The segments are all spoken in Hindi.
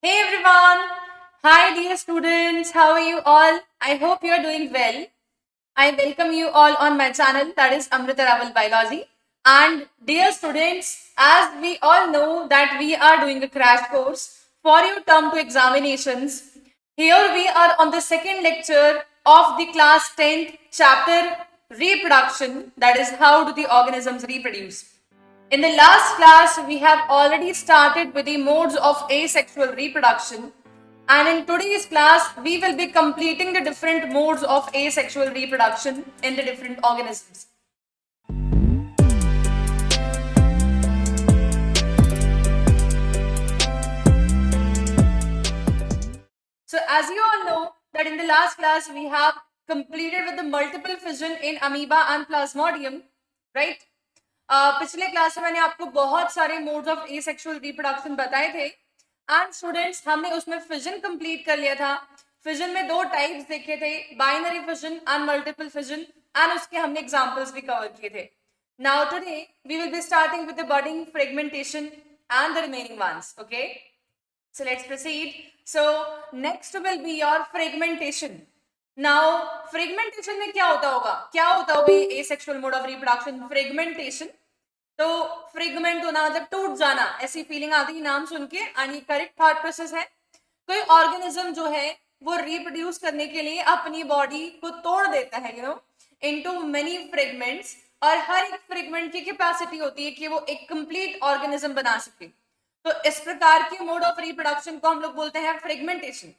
Hey everyone! Hi dear students, how are you all? I hope you are doing well. I welcome you all on my channel, that is Amrita Raval Biology. And dear students, as we all know that we are doing a crash course for your term 2 examinations, here we are on the second lecture of the class 10th chapter reproduction, that is how do the organisms reproduce. In the last class, we have already started with the modes of asexual reproduction. And in today's class, we will be completing the different modes of asexual reproduction in the different organisms. So as you all know that in the last class, we have completed with the multiple fission in amoeba and plasmodium, right? पिछले क्लास में मैंने आपको बहुत सारे मोड्स ऑफ एसेक्सुअल रिप्रोडक्शन बताए थे एंड स्टूडेंट्स हमने उसमें फिजन कंप्लीट कर लिया था. फिजन में दो टाइप्स देखे थे, binary fission and multiple fission, and उसके हमने एग्जांपल्स भी कवर किए थे. Now today we will be starting with the budding, fragmentation and the remaining ones. Okay, so let's proceed. So next will be your fragmentation. Now fragmentation में क्या होता होगा, क्या होता होगा ये asexual mode of reproduction? fragmentation, तो फ्रेगमेंट होना मतलब टूट जाना, ऐसी फीलिंग आती है नाम सुन के. एंड ये करेक्ट थॉट प्रोसेस है. कोई ऑर्गेनिज्म जो है वो रिप्रोड्यूस करने के लिए अपनी बॉडी को तोड़ देता है, इनटू मेनी फ्रेगमेंट्स, और हर एक फ्रेगमेंट की कैपेसिटी होती है कि वो एक कंप्लीट ऑर्गेनिज्म बना सके. तो इस प्रकार के मोड ऑफ रिप्रोडक्शन को हम लोग बोलते हैं fragmentation.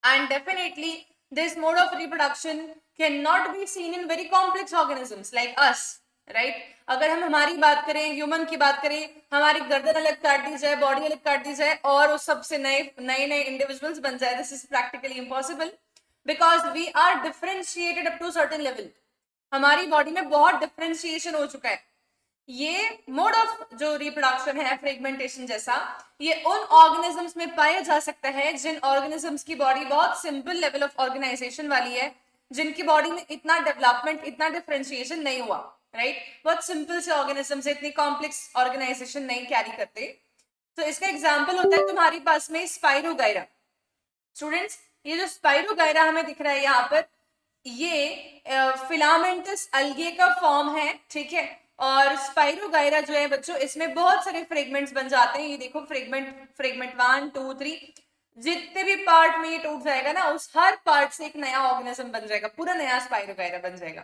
And definitely this mode of reproduction can not be seen in very complex organisms like us, right? अगर हम हमारी बात करें, ह्यूमन की बात करें, हमारी गर्दन अलग काट दी जाए, बॉडी अलग काट दी जाए और उस सबसे नए नए इंडिविजुअल्स बन जाए, this is practically impossible because we are differentiated up to certain level. हमारी बॉडी में बहुत डिफरेंशिएशन हो चुका है. ये मोड ऑफ जो रिप्रोडक्शन है फ्रेगमेंटेशन जैसा, ये उन ऑर्गेनिजम्स में पाया जा सकता है जिन ऑर्गेनिजम्स की बॉडी बहुत सिंपल लेवल ऑफ ऑर्गेनाइजेशन वाली है, जिनकी बॉडी में इतना डेवलपमेंट, इतना डिफरेंशिएशन नहीं हुआ, राइट? बहुत सिंपल से ऑर्गेनिज्म से इतनी कॉम्प्लेक्स ऑर्गेनाइजेशन नहीं कैरी करते. तो इसका एग्जाम्पल होता है तुम्हारे पास में स्पाइरोगायरा. स्टूडेंट्स, ये जो स्पाइरोगायरा हमें दिख रहा है यहाँ पर, ये फिलामेंटस अलगे का फॉर्म है, ठीक है? और स्पाइरोगायरा जो है बच्चों, इसमें बहुत सारे फ्रेगमेंट्स बन जाते हैं. ये देखो फ्रेगमेंट 1 2 3, जितने भी पार्ट में ये टूट जाएगा ना, उस हर पार्ट से एक नया ऑर्गेनिज्म बन जाएगा, पूरा नया स्पाइरोगायरा बन जाएगा,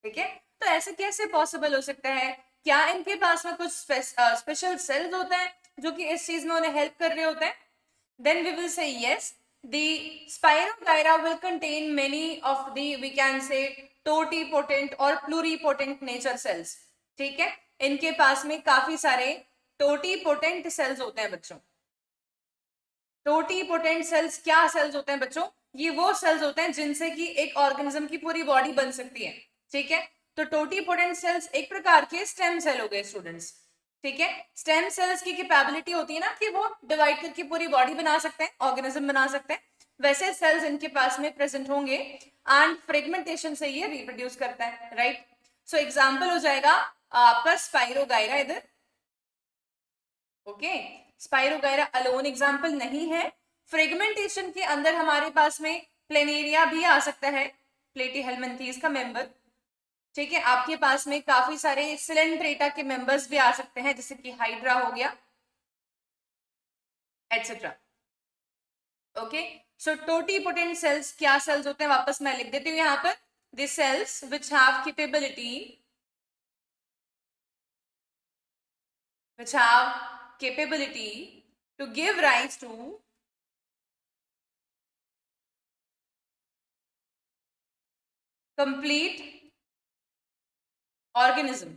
ठीक है? तो ऐसे कैसे पॉसिबल हो सकता है? क्या इनके पास में कुछ स्पेशल सेल्स होते हैं जो कि इस चीज में उन्हें हेल्प कर रहे होते हैं? Then we will say yes, the Spirogyra will contain many of the, we can say, totipotent or pluripotent nature cells. ठीक है, इनके पास में काफी सारे टोटीपोटेंट सेल्स होते हैं बच्चों. टोटीपोटेंट सेल्स क्या सेल्स होते हैं बच्चों? ये वो सेल्स होते हैं जिनसे कि एक ऑर्गेनिज्म की पूरी बॉडी बन सकती है, ठीक है? तो टोटीपोटेंट सेल्स एक प्रकार के स्टेम सेल हो गए स्टूडेंट्स, ठीक है? स्टेम सेल्स की कैपेबिलिटी होती है ना कि वो डिवाइड करके पूरी बॉडी बना सकते हैं, ऑर्गेनिज्म बना सकते हैं. वैसे सेल्स इनके पास में प्रेजेंट होंगे एंड फ्रेगमेंटेशन से ये रिप्रोड्यूस करता है, राइट? सो एग्जांपल हो जाएगा आपका स्पाइरोगायरा इधर. ओके, स्पाइरोगायरा अलोन एग्जांपल नहीं है. फ्रेगमेंटेशन के अंदर हमारे पास में प्लेनेरिया भी आ सकता है, प्लेटीहेलमिन्थेस का मेंबर, ठीक है? आपके पास में काफी सारे सिलेंट्रेटा के मेंबर्स भी आ सकते हैं, जैसे कि हाइड्रा हो गया, एटसेट्रा. ओके, सो टोटीपोटेंट सेल्स क्या सेल्स होते हैं, वापस मैं लिख देती हूँ यहाँ पर. The cells which have capability to give rise to complete organism,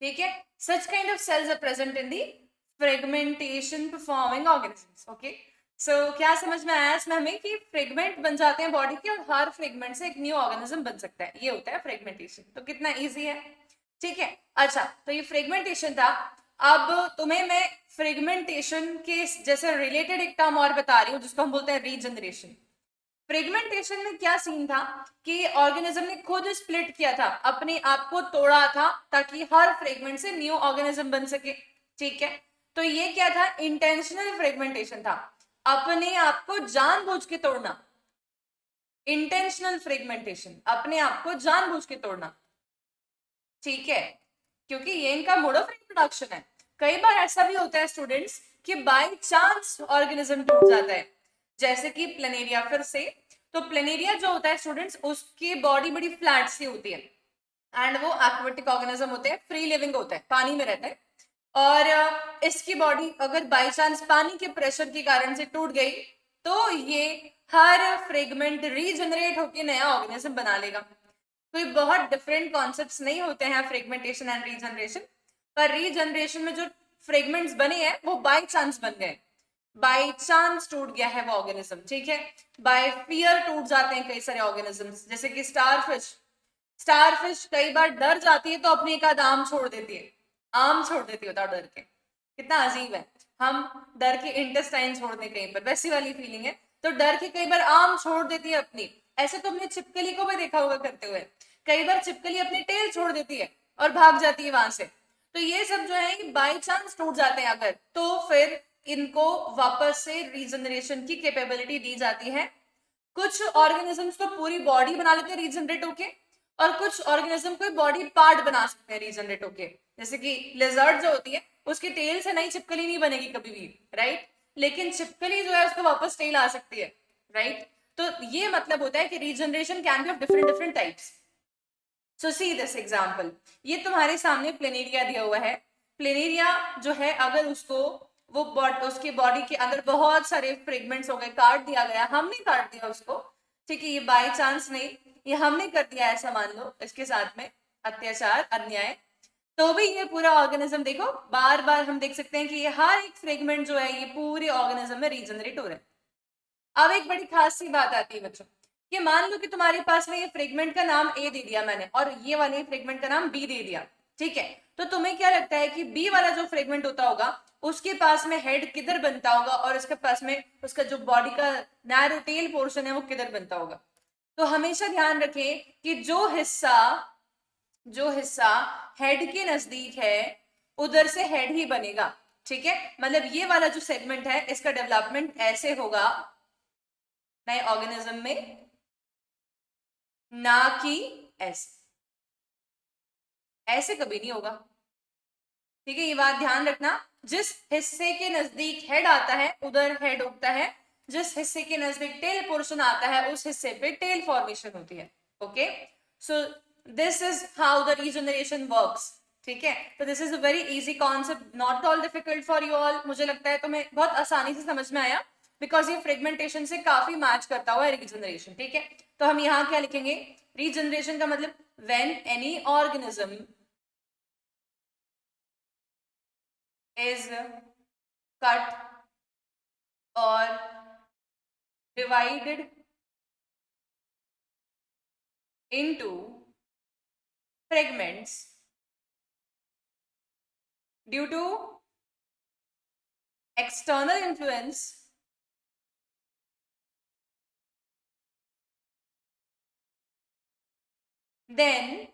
ठीक है? such kind of cells are present in the fragmentation performing organisms. okay, so क्या समझ में आया इसमें हमें कि फ्रेगमेंट बन जाते हैं बॉडी के और हर फ्रेगमेंट से एक न्यू ऑर्गेनिज्म बन सकता है, ये होता है फ्रेगमेंटेशन. तो कितना इजी है, ठीक है? अच्छा, तो ये फ्रेगमेंटेशन था. अब तुम्हें मैं फ्रेगमेंटेशन के जैसे रिलेटेड एक टर्म और बता रही हूँ जिसको हम बोलते हैं रीजनरेशन. फ्रेगमेंटेशन में क्या सीन था कि ऑर्गेनिज्म ने खुद स्प्लिट किया था, अपने आप को तोड़ा था ताकि हर फ्रेगमेंट से न्यू ऑर्गेनिज्म बन सके, ठीक है, तो ये क्या था, इंटेंशनल फ्रेगमेंटेशन था, अपने आप को जानबूझ के तोड़ना, इंटेंशनल फ्रेगमेंटेशन, अपने आप को जानबूझ के तोड़ना, ठीक है, क्योंकि ये इनका मोड ऑफ रिप्रोडक्शन है। कई बार ऐसा भी होता है स्टूडेंट्स कि बाय चांस ऑर्गेनिज्म टूट जाता है, जैसे कि प्लेनेरिया। फिर से, तो प्लेनेरिया जो होता है स्टूडेंट्स, उसकी बॉडी बड़ी फ्लैट सी होती है एंड वो एक्वेटिक ऑर्गेनिज्म होते हैं, फ्री लिविंग होता है, पानी में रहता है। और इसकी बॉडी अगर बाई चांस पानी के प्रेशर के कारण से टूट गई तो ये हर फ्रेगमेंट रीजनरेट होकर नया ऑर्गेनिज्म बना लेगा। कोई बहुत डिफरेंट कॉन्सेप्ट्स नहीं होते हैं फ्रेगमेंटेशन एंड रीजनरेशन, पर रीजनरेशन में जो फ्रेगमेंट्स बने हैं वो बाय चांस बन गए, बाय चांस टूट गया है वो ऑर्गेनिज्म, ठीक है। बाय फियर टूट जाते हैं कई सारे ऑर्गेनिजम्स, जैसे कि स्टारफिश कई बार डर जाती है तो अपनी एक आध आम छोड़ देती है, आम छोड़ देती होता डर के, कितना अजीब है, हम डर के इंटेस्टाइन छोड़ दें कहीं पर, वैसी वाली फीलिंग है। तो डर के कई बार आम छोड़ देती है अपनी, ऐसे तो हमने छिपकली को भी देखा होगा करते हुए, कई बार छिपकली अपनी टेल छोड़ देती है और भाग जाती है वहां से। तो ये सब जो है बाई चांस टूट जाते हैं अगर, तो फिर इनको वापस से रीजनरेशन की कैपेबिलिटी दी जाती है। कुछ ऑर्गेनिजम्स तो पूरी बॉडी बना लेते हैं रीजनरेट होके, और कुछ ऑर्गेनिज्म कोई बॉडी पार्ट बना सकते हैं रीजनरेट होके, जैसे कि लिजर्ड जो होती है उसकी टेल से नई छिपकली नहीं बनेगी कभी भी, राइट, लेकिन छिपकली जो है उसको वापस टेल आ सकती है, राइट। तो ये मतलब होता है कि regeneration can be of different different types. So see this example, ये तुम्हारे सामने प्लेनेरिया दिया हुआ है। प्लेनेरिया जो है अगर उसको वो उसके बॉडी के अंदर बहुत सारे फ्रेगमेंट्स हो गए, काट दिया गया, हमने काट दिया उसको, ठीक है, ये बाय चांस नहीं, ये हमने कर दिया ऐसा मान लो, इसके साथ में अत्याचार अन्याय, तो भी ये पूरा ऑर्गेनिज्म देखो बार बार हम देख सकते हैं कि ये हर एक फ्रेगमेंट जो है ये पूरे ऑर्गेनिज्म में रीजनरेट हो रहा है। अब एक बड़ी खास सी बात आती है बच्चों, कि मान लो कि तुम्हारे पास में ये फ्रेगमेंट का नाम ए दे दिया मैंने और ये वाले फ्रेगमेंट का नाम बी दे दिया, ठीक है, तो तुम्हें क्या लगता है कि बी वाला जो फ्रेगमेंट होता होगा उसके पास में हेड किधर बनता होगा और इसके पास में उसका जो बॉडी का नैरो टेल पोर्शन है वो किधर बनता होगा। तो हमेशा ध्यान रखें कि जो हिस्सा हेड के नजदीक है उधर से हेड ही बनेगा, ठीक है, मतलब ये वाला जो सेगमेंट है इसका डेवलपमेंट ऐसे होगा नए ऑर्गेनिज्म में, ना कि ऐसे, ऐसे कभी नहीं होगा, ठीक है, ये बात ध्यान रखना। जिस हिस्से के नजदीक हेड आता है उधर हेड उगता है, जिस हिस्से के नजदीक टेल पोर्शन आता है उस हिस्से पे टेल फॉर्मेशन होती है। Okay, so this is how the regeneration works, ठीक है। तो this is a very easy concept, not all difficult for you all, मुझे लगता है तुम्हें बहुत आसानी से समझ में आया, बिकॉज ये फ्रेगमेंटेशन से काफी मैच करता हुआ है रीजनरेशन, ठीक है। तो हम यहाँ क्या लिखेंगे, रीजनरेशन का मतलब when any organism is cut or divided into fragments due to external influence, then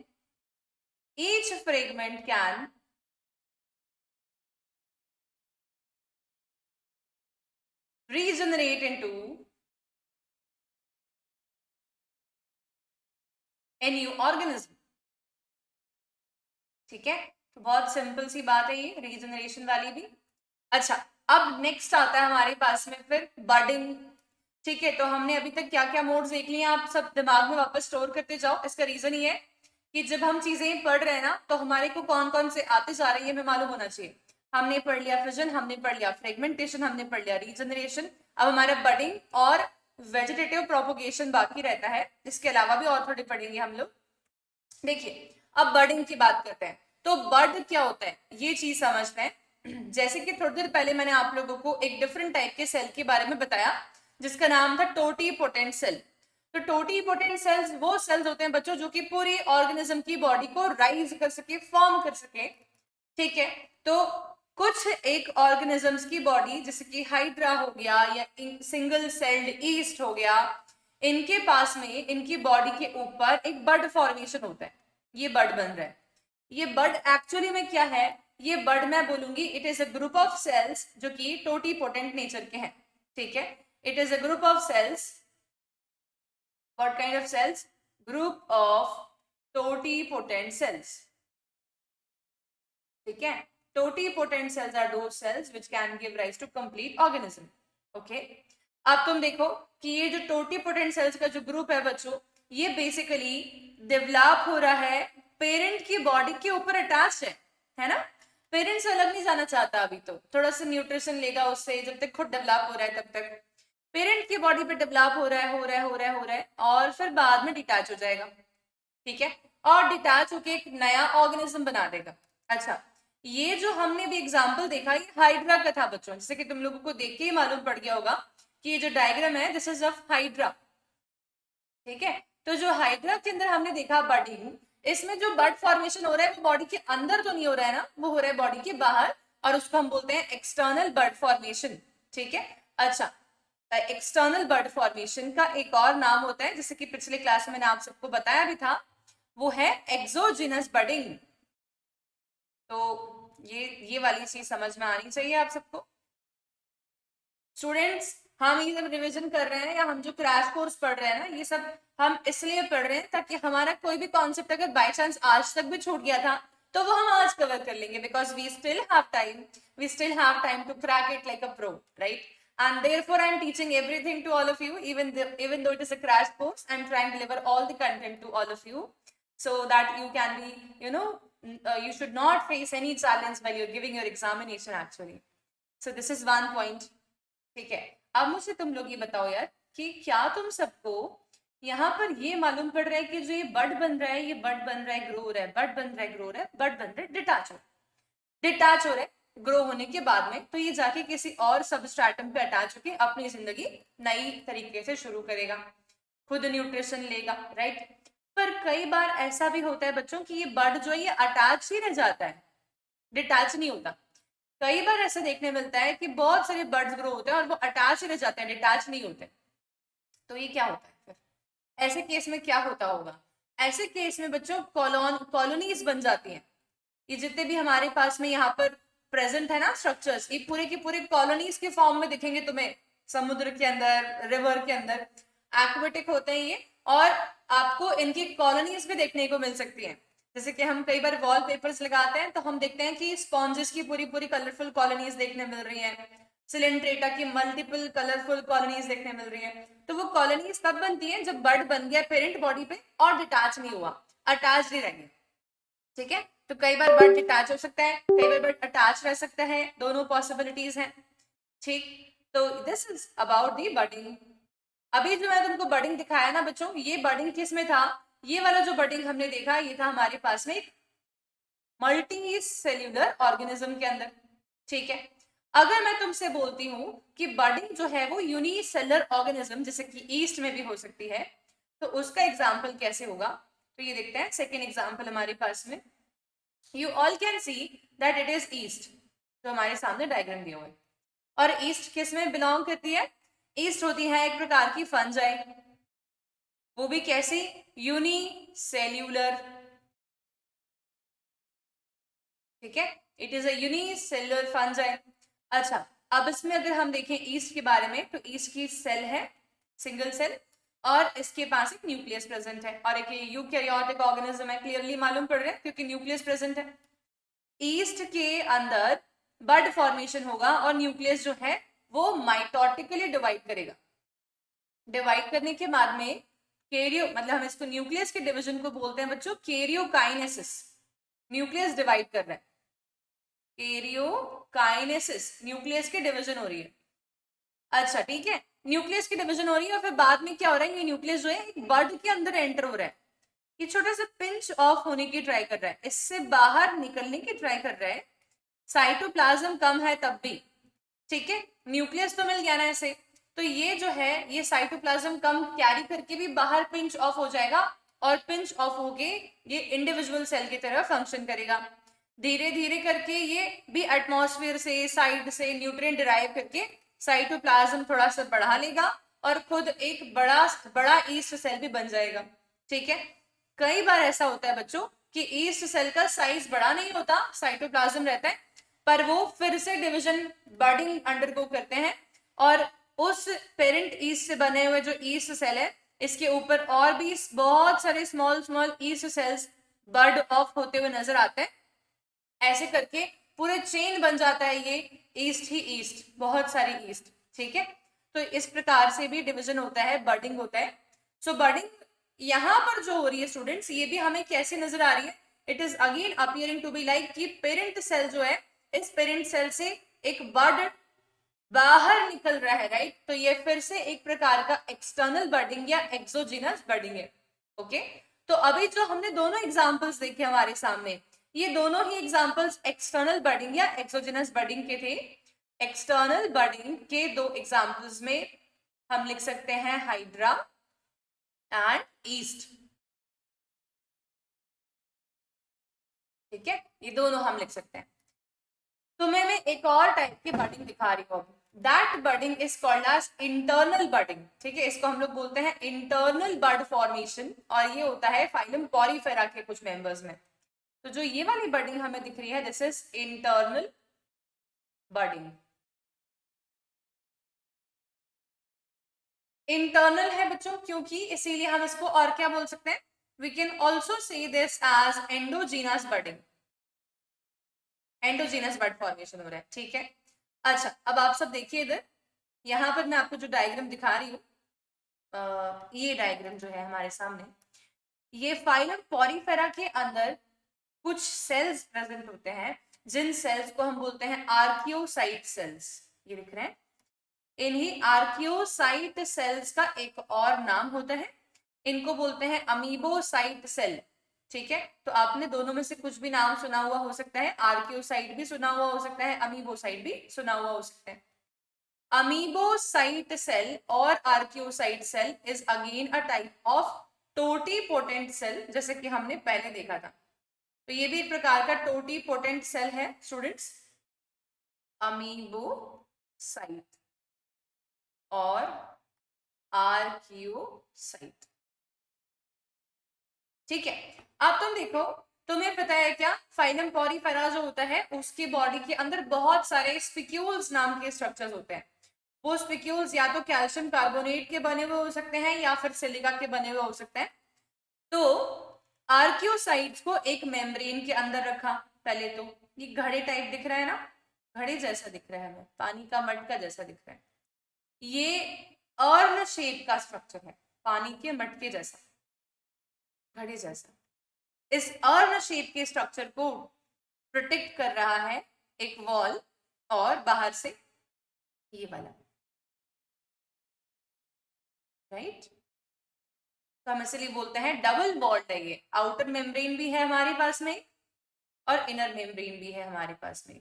each fragment can regenerate into a new organism, ठीक है। तो बहुत सिंपल सी बात है ये रीजनरेशन वाली भी। अच्छा, अब नेक्स्ट आता है हमारे पास में फिर बडिंग, ठीक है। तो हमने अभी तक क्या क्या मोड्स देख लिए, आप सब दिमाग में वापस स्टोर करते जाओ। इसका रीजन ये है कि जब हम चीजें पढ़ रहे हैं ना तो हमारे को कौन कौन से आते जा रहे हैं हमें मालूम होना चाहिए। हमने पढ़ लिया फिजन, हमने पढ़ लिया फ्रेगमेंटेशन, हमने पढ़ लिया रीजनरेशन, अब हमारा बडिंग और वेजिटेटिव प्रोपोगेशन बाकी रहता है, इसके अलावा भी और थोड़े पढ़ेंगे हम लोग। देखिए अब बडिंग की बात करते हैं, तो बड क्या होता है ये चीज समझते हैं। जैसे कि थोड़ी देर पहले मैंने आप लोगों को एक डिफरेंट टाइप के सेल के बारे में बताया जिसका नाम था टोटीपोटेंट सेल। तो टोटीपोटेंट सेल्स वो सेल्स होते हैं बच्चों जो कि पूरी ऑर्गेनिज्म की बॉडी को राइज कर सके, फॉर्म कर सके, ठीक है। तो कुछ एक ऑर्गेनिजम्स की बॉडी जैसे कि हाइड्रा हो गया या सिंगल सेल्ड ईस्ट हो गया, इनके पास में इनकी बॉडी के ऊपर एक बड फॉर्मेशन होता है, ये बड बन रहा है। ये बड एक्चुअली में क्या है, ये बड मैं बोलूंगी it is a group of cells जो कि टोटीपोटेंट नेचर के हैं, ठीक है। It is a group of cells, what kind of cells, group of totipotent cells, ठीक है। Totipotent cells are those cells which can give rise to complete organism, okay. अब तुम देखो कि ये जो टोटीपोटेंट सेल्स का जो ग्रुप है बच्चों, ये बेसिकली डेवलप हो रहा है पेरेंट की बॉडी के ऊपर अटैच है ना। पेरेंट से अलग नहीं जाना चाहता, अभी तो थोड़ा सा न्यूट्रिशन लेगा उससे, जब तक खुद डेवलप हो रहा है तब तक पेरेंट की बॉडी पे डेवलप हो रहा है हो रहा है हो रहा है हो रहा है, और फिर बाद में डिटैच हो जाएगा, ठीक है, और डिटैच होके एक नया ऑर्गेनिज्म बना देगा। अच्छा, ये जो हमने भी एग्जाम्पल देखा ये हाइड्रा का था बच्चों, जैसे कि तुम लोगों को देख के ही मालूम पड़ गया होगा कि ये जो डायग्राम है दिस इज ऑफ हाइड्रा, ठीक है। तो जो हाइड्रा के अंदर हमने देखा बडिंग, इसमें जो बड फॉर्मेशन हो रहा है वो बॉडी के अंदर तो नहीं हो रहा है ना, वो हो रहा है बॉडी के बाहर, और उसको हम बोलते हैं एक्सटर्नल बड फॉर्मेशन, ठीक है। अच्छा, एक्सटर्नल बड फॉर्मेशन का एक और नाम होता है, जैसे कि पिछले क्लास में मैंने आप सबको बताया भी था, वो है एक्सोजिनस बडिंग। तो ये वाली चीज समझ में आनी चाहिए आप सबको। स्टूडेंट्स, हम ये सब रिवीजन कर रहे हैं या हम जो क्रैश कोर्स पढ़ रहे हैं ना, ये सब हम इसलिए पढ़ रहे हैं ताकि हमारा कोई भी कॉन्सेप्ट अगर बाय चांस आज तक भी छूट गया था तो वो हम आज कवर कर लेंगे, because we still have time to crack it like a pro, right? And therefore I am teaching everything to all of you, even though it is a crash course. I am trying to deliver all the content to all of you so that you can be, you should not face any challenge while you're giving your examination actually. So this is one point, ठीक है। अब मुझे तुम लोग ये बताओ यार कि क्या तुम सबको यहाँ पर ये मालूम पड़ रहा है कि जो ये बड बन रहा है, ये बड बन रहा है, ग्रो हो रहा है, बड बन रहा है, ग्रो हो रहा है, बड बन रहा है, डिटैच हो रहा है ग्रो होने के बाद में, तो ये जाके किसी और सबस्ट्रेटम पे अटैच होके अपनी जिंदगी नई तरीके से शुरू करेगा, खुद न्यूट्रिशन लेगा, राइट? पर कई बार ऐसा भी होता है बच्चों कि ये बड जो है ये अटैच ही रह जाता है, डिटैच नहीं होता। कई बार ऐसा देखने मिलता है कि बहुत सारे बर्ड्स ग्रो होते हैं और वो अटैच ही रह जाते हैं, डिटैच नहीं होते। तो ये क्या होता है फिर? ऐसे केस में क्या होता होगा? ऐसे केस में बच्चों कॉलोनीज बन जाती हैं। ये जितने भी हमारे पास में यहाँ पर प्रेजेंट है ना स्ट्रक्चर्स, ये पूरे के पूरे कॉलोनीज के फॉर्म में दिखेंगे तुम्हें, समुद्र के अंदर, रिवर के अंदर एक्वेटिक होते हैं ये, और आपको इनकी कॉलोनीज भी देखने को मिल सकती हैं। जैसे कि हम कई बार वॉलपेपर्स लगाते हैं तो हम देखते हैं कि स्पॉन्जेस की पूरी पूरी कलरफुल कॉलोनीज देखने मिल रही हैं, सिलेंट्रेटा की मल्टीपल कलरफुल कॉलोनीज देखने मिल रही हैं। तो वो कॉलोनीज तब बनती हैं जब बर्ड बन गया पेरेंट बॉडी पे और डिटैच नहीं हुआ, अटैच नहीं रह गया, ठीक है। तो कई बार बर्ड डिटैच हो सकता है, कई बार बर्ड अटैच रह सकता है, दोनों पॉसिबिलिटीज हैं, ठीक। तो this is about the budding. अभी जो मैं तुमको बडिंग दिखाया ना बच्चों, ये बडिंग किस में था? ये वाला जो बडिंग हमने देखा ये था हमारे पास में एक मल्टी सेल्यूलर ऑर्गेनिज्म के अंदर, ठीक है। अगर मैं तुमसे बोलती हूँ कि बडिंग जो है वो यूनिसेलुलर ऑर्गेनिज्म जैसे कि ईस्ट में भी हो सकती है, तो उसका एग्जाम्पल कैसे होगा? तो ये देखते हैं सेकेंड एग्जाम्पल हमारे पास में। You all can see that it is east, जो हमारे सामने डायग्राम दिया हुआ है। और ईस्ट किस में बिलोंग करती है? ईस्ट होती है एक प्रकार की फंजाई, वो भी कैसी? यूनिसेल्यूलर, ठीक है, it is a unicellular fungi. अच्छा, अब इसमें अगर हम देखें ईस्ट के बारे में, तो ईस्ट की सेल है सिंगल सेल, और इसके पास एक न्यूक्लियस प्रेजेंट है, और एक यूकैरियोटिक ऑर्गेनिज्म है, क्लियरली मालूम पड़ रहा है क्योंकि न्यूक्लियस प्रेजेंट है। ईस्ट के अंदर बड फॉर्मेशन होगा और न्यूक्लियस जो है वो माइटोटिकली डिवाइड करेगा। डिवाइड करने के बाद में कैरियो, मतलब हम इसको न्यूक्लियस के डिवीजन को बोलते हैं बच्चों कैरियोकाइनेसिस। न्यूक्लियस डिवाइड कर रहा है, कैरियोकाइनेसिस, न्यूक्लियस की डिवीजन हो रही है। अच्छा, ठीक है, न्यूक्लियस की डिवीजन हो रही है और फिर बाद में क्या हो रहा है, ये न्यूक्लियस जो है एक बड के अंदर एंटर हो रहा है, ये छोटा सा पिंच ऑफ होने की ट्राई कर रहा है, इससे बाहर निकलने की ट्राई कर रहा है। साइटोप्लाज्म कम है तब भी, ठीक है, न्यूक्लियस तो मिल गया ना ऐसे, तो ये जो है ये साइटोप्लाज्म कम कैरी करके भी बाहर पिंच ऑफ हो जाएगा, और पिंच ऑफ होके ये इंडिविजुअल सेल की तरह फंक्शन करेगा। धीरे धीरे करके ये भी एटमॉस्फेयर से, साइड से न्यूट्रिएंट डिराइव करके साइटोप्लाज्म थोड़ा सा बढ़ा लेगा और खुद एक बड़ा ईस्ट सेल भी बन जाएगा, ठीक है। कई बार ऐसा होता है बच्चों कि ईस्ट सेल का साइज बड़ा नहीं होता, साइटोप्लाज्म रहता है, पर वो फिर से डिवीजन बर्डिंग अंडरगो करते हैं और उस पेरेंट ईस्ट से बने हुए जो ईस्ट सेल है इसके ऊपर और भी बहुत सारे small small east sales bird of होते हुए नजर आते हैं। ऐसे करके पूरे चेन बन जाता है ये ईस्ट ही ईस्ट, बहुत सारी ईस्ट। ठीक है, तो इस प्रकार से भी डिवीजन होता है, बर्डिंग होता है। सो बर्डिंग यहाँ पर जो हो रही है स्टूडेंट्स, ये भी हमें कैसे नजर आ रही है, it is again appearing to be like कि पेरेंट सेल जो है, इस पेरेंट सेल से एक बर्ड बाहर निकल रहा है, राइट। तो ये फिर से एक प्रकार का एक्सटर्नल बर्डिंग या एक्सोजिनस बर्डिंग है। ओके, तो अभी जो हमने दोनों एग्जांपल्स देखे हमारे सामने, ये दोनों ही एग्जांपल्स एक्सटर्नल बर्डिंग या एक्सोजिनस बर्डिंग के थे। एक्सटर्नल बर्डिंग के दो एग्जांपल्स में हम लिख सकते हैं हाइड्रा एंड ईस्ट। ठीक है, ये दोनों हम लिख सकते हैं। तो मैं एक और टाइप की बर्डिंग दिखा रही हूँ। That budding is called as internal budding. ठीक है, इसको हम लोग बोलते हैं इंटरनल बर्ड फॉर्मेशन, और ये होता है फाइलम पॉरीफेरा के कुछ मेंबर्स में। तो जो ये वाली बर्डिंग हमें दिख रही है, दिस इज इंटरनल बर्डिंग। इंटरनल है बच्चों क्योंकि, इसीलिए हम इसको और क्या बोल सकते हैं, we can also say this as endogenous budding. Endogenous bud formation हो रहा है। ठीक है, अच्छा अब आप सब देखिए इधर, यहाँ पर मैं आपको जो डायग्राम दिखा रही हूँ, ये डायग्राम जो है हमारे सामने, ये फाइलम पॉरीफेरा के अंदर कुछ सेल्स प्रेजेंट होते हैं, जिन सेल्स को हम बोलते हैं आर्कियोसाइट सेल्स। ये लिख रहे हैं, इन्हीं आर्कियोसाइट सेल्स का एक और नाम होता है, इनको बोलते हैं अमीबोसाइट सेल। ठीक है, तो आपने दोनों में से कुछ भी नाम सुना हुआ हो सकता है, आर्कियोसाइट भी सुना हुआ हो सकता है, अमीबोसाइट भी सुना हुआ हो सकता है। अमीबोसाइट सेल और archaeocyte cell is again a type of totipotent cell, जैसे कि हमने पहले देखा था। तो ये भी एक प्रकार का टोटीपोटेंट सेल है स्टूडेंट्स, अमीबोसाइट और आर्कियोसाइट। ठीक है, अब तुम देखो, तुम्हें पता है क्या, फाइलम पॉरीफेरा जो होता है उसकी बॉडी के अंदर बहुत सारे स्पिक्यूल्स नाम के स्ट्रक्चर्स होते हैं। वो स्पिक्यूल्स या तो कैल्शियम कार्बोनेट के बने हुए हो सकते हैं या फिर सिलिका के बने हुए हो सकते हैं। तो आर्कियोसाइट्स को एक मेम्ब्रेन के अंदर रखा। पहले तो ये घड़े टाइप दिख रहा है ना, घड़े जैसा दिख रहा है हमें, पानी का मटका जैसा दिख रहा है। ये अर्न शेप का स्ट्रक्चर है, पानी के मटके जैसा, घड़े जैसा। इस अर्न शेप के स्ट्रक्चर को प्रोटेक्ट कर रहा है एक वॉल, और बाहर से ये वाला, राइट। तो हम इसलिए बोलते हैं डबल वॉल्ड है ये, आउटर मेम्ब्रेन भी है हमारे पास में और इनर मेम्ब्रेन भी है हमारे पास में।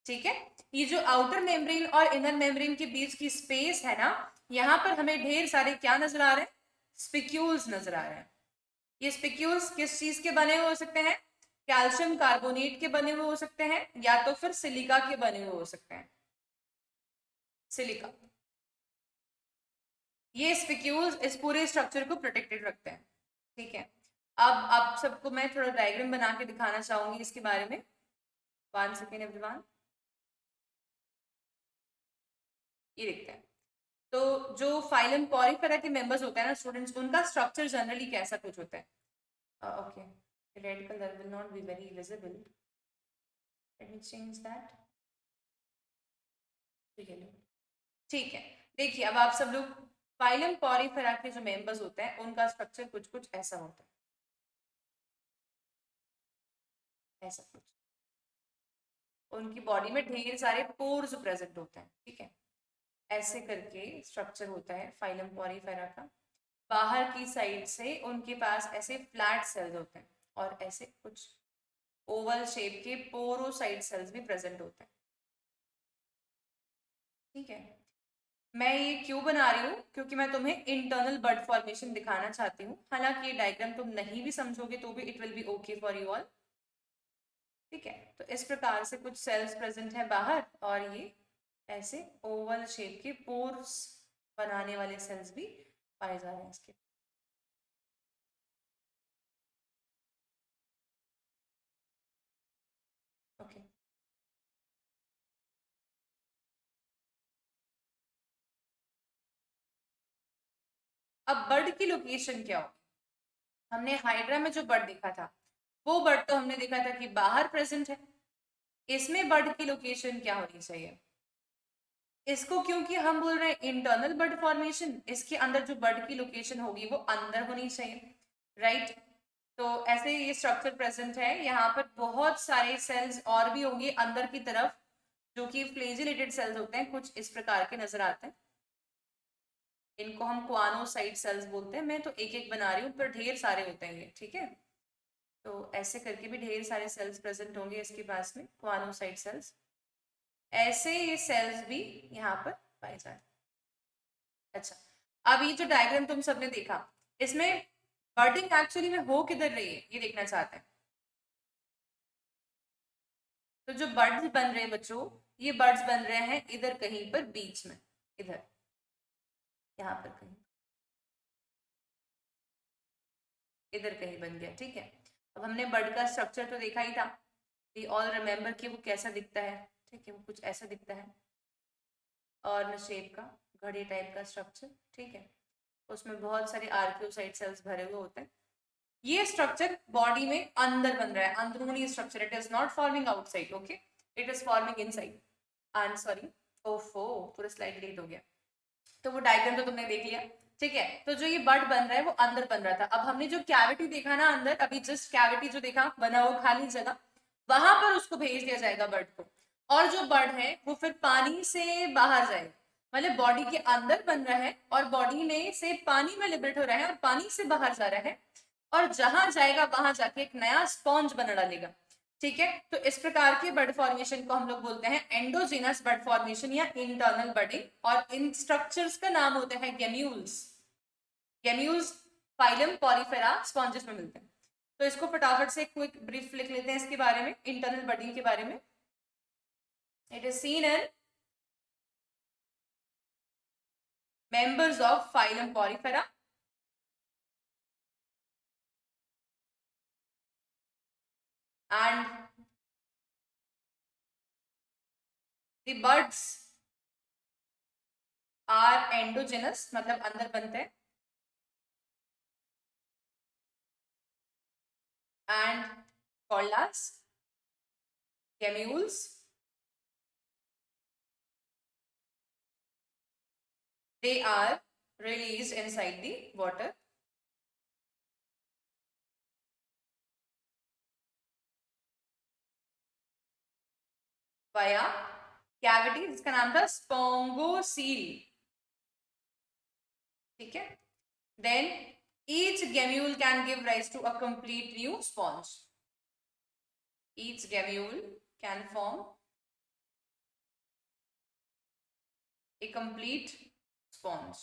ठीक है, ये जो आउटर मेम्ब्रेन और इनर मेम्ब्रेन के बीच की स्पेस है ना, यहाँ पर हमें ढेर सारे क्या नजर आ रहे हैं, स्पिक्यूल्स नजर आ रहे हैं। ये स्पिक्यूल्स किस चीज के बने हुए हो सकते हैं, कैल्शियम कार्बोनेट के बने हुए हो सकते हैं या तो फिर सिलिका के बने हुए हो सकते हैं, सिलिका। ये स्पिक्यूल्स इस पूरे स्ट्रक्चर को प्रोटेक्टेड रखते हैं। ठीक है, अब आप सबको मैं थोड़ा डायग्राम बना के दिखाना चाहूंगी इसके बारे में। 1 सेकेंड एवरीवन, ये देखते हैं। तो जो फाइलम पॉरीफेरा के मेंबर्स होते हैं ना स्टूडेंट्स, उनका स्ट्रक्चर जनरली कैसा कुछ होता है। Okay, red colour will not be very visible, let me change that. ठीक है, देखिए अब आप सब लोग, फाइलम पॉरीफेरा के जो मेंबर्स होते हैं उनका स्ट्रक्चर कुछ कुछ ऐसा होता है, ऐसा कुछ। उनकी बॉडी में ढेर सारे पोर्स प्रेजेंट होते हैं। ठीक है, ऐसे करके स्ट्रक्चर होता है फाइलम पॉरीफेरा का। बाहर की साइड से उनके पास ऐसे फ्लैट सेल्स होते हैं और ऐसे कुछ ओवल शेप के पोरोसाइट सेल्स भी प्रेजेंट होते हैं। ठीक है, मैं ये क्यों बना रही हूँ, क्योंकि मैं तुम्हें इंटरनल बर्ड फॉर्मेशन दिखाना चाहती हूँ। हालांकि ये डायग्राम तुम नहीं भी समझोगे तो भी it will be okay for you all. ठीक है, तो इस प्रकार से कुछ सेल्स प्रेजेंट है बाहर, और ये ऐसे ओवल शेप के पोर्स बनाने वाले सेल्स भी पाए जा रहे हैं इसके। अब बर्ड की लोकेशन क्या हो? हमने हाइड्रा में जो बर्ड देखा था वो बर्ड तो हमने देखा था कि बाहर प्रेजेंट है। इसमें बर्ड की लोकेशन क्या होनी चाहिए? इसको क्योंकि हम बोल रहे हैं इंटरनल बर्ड फॉर्मेशन, इसके अंदर जो बर्ड की लोकेशन होगी वो अंदर होनी चाहिए, राइट? तो ऐसे ये स्ट्रक्चर प्रेजेंट है। यहाँ पर बहुत सारे सेल्स और भी होंगे अंदर की तरफ जो कि फ्लेजिलेटेड सेल्स होते हैं, कुछ इस प्रकार के नजर आते हैं। इनको हम क्वानोसाइट सेल्स बोलते हैं। मैं तो एक एक बना रही हूँ पर ढेर सारे होते हैं ये, ठीक है? तो ऐसे करके भी ढेर सारे सेल्स प्रेजेंट होंगे इसके पास में, क्वानोसाइट सेल्स। ऐसे ये सेल्स भी यहाँ पर पाए जाते हैं। अच्छा, अब ये जो डायग्राम तुम सबने देखा, इसमें बर्डिंग एक्चुअली में हो किधर रही है ये देखना चाहते हैं। तो जो बर्ड्स बन रहे हैं बच्चों, ये बर्ड्स बन रहे हैं इधर कहीं पर बीच में, इधर यहाँ पर कहीं, इधर कहीं बन गया, ठीक है? अब हमने बर्ड का स्ट्रक्चर तो देखा ही था, वी ऑल रिमेम्बर कि वो कैसा दिखता है, ठीक है? वो कुछ ऐसा दिखता है, और शेप का घड़ी टाइप का स्ट्रक्चर, ठीक है? उसमें बहुत सारे आर्कियोसाइट सेल्स भरे हुए होते हैं। ये स्ट्रक्चर बॉडी में अंदर बन रहा है, अंदरूनी structure. It is not forming outside, okay? It is forming inside. And sorry, ओफो, पूरा स्लाइड डिलीट हो गया। तो वो डायग्राम तो तुमने देख लिया, ठीक है? तो जो ये बर्ड बन रहा है वो अंदर बन रहा था। अब हमने जो कैविटी देखा ना अंदर, अभी जस्ट कैविटी जो देखा बना हुआ खाली जगह, वहां पर उसको भेज दिया जाएगा बर्ड को, और जो बर्ड है वो फिर पानी से बाहर जाएगा। मतलब बॉडी के अंदर बन रहा है और बॉडी में से पानी में लिबरेट हो रहा है और पानी से बाहर जा रहा है, और जहां जाएगा वहां जाके एक नया स्पॉन्ज बना डालेगा, ठीक है? तो इस प्रकार के बर्ड फॉर्मेशन को हम लोग बोलते हैं एंडोजिनस बर्ड फॉर्मेशन या इंटरनल बर्डिंग, और इन स्ट्रक्चर्स का नाम होते हैं gemmules. Gemmules phylum Porifera sponges में मिलते हैं। तो इसको फटाफट से क्विक ब्रीफ लिख लेते हैं इसके बारे में, इंटरनल बर्डिंग के बारे में। It is seen in members of phylum Porifera and the birds are endogenous, मतलब अंदर बनते हैं, and called as gemmules. They are released inside the water. Via cavity, जिसका नाम था स्पोंगोसील, ठीक है? Then each gemmule can give rise to a complete new sponge. Each gemmule can form a complete sponge.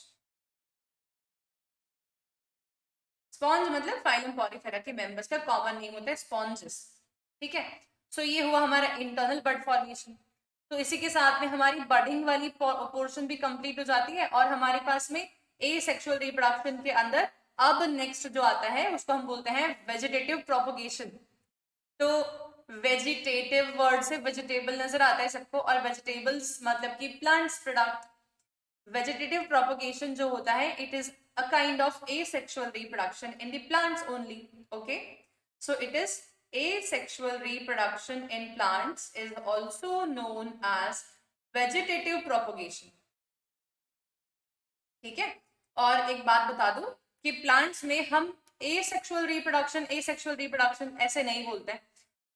Sponge मतलब फाइलम पॉलीफेरा के मेंबर्स का कॉमन नेम होता है स्पॉन्जेस, ठीक है? सो ये हुआ हमारा इंटरनल बर्ड फॉर्मेशन। तो इसी के साथ में हमारी बर्डिंग वाली पोर्शन भी कंप्लीट हो जाती है, और हमारे पास में ए सेक्सुअल रिप्रोडक्शन के अंदर अब नेक्स्ट जो आता है उसको हम बोलते हैं वेजिटेटिव प्रोपोगेशन। तो वेजिटेटिव वर्ड से वेजिटेबल नजर आता है सबको, और वेजिटेबल्स मतलब कि प्लांट्स प्रोडक्ट। वेजिटेटिव प्रोपोगेशन जो होता है, it is a kind of asexual reproduction in the plants only, okay? So it is asexual reproduction in plants is also known as vegetative propagation, ठीक है? और एक बात बता दूं कि प्लांट्स में हम asexual reproduction ऐसे नहीं बोलते हैं।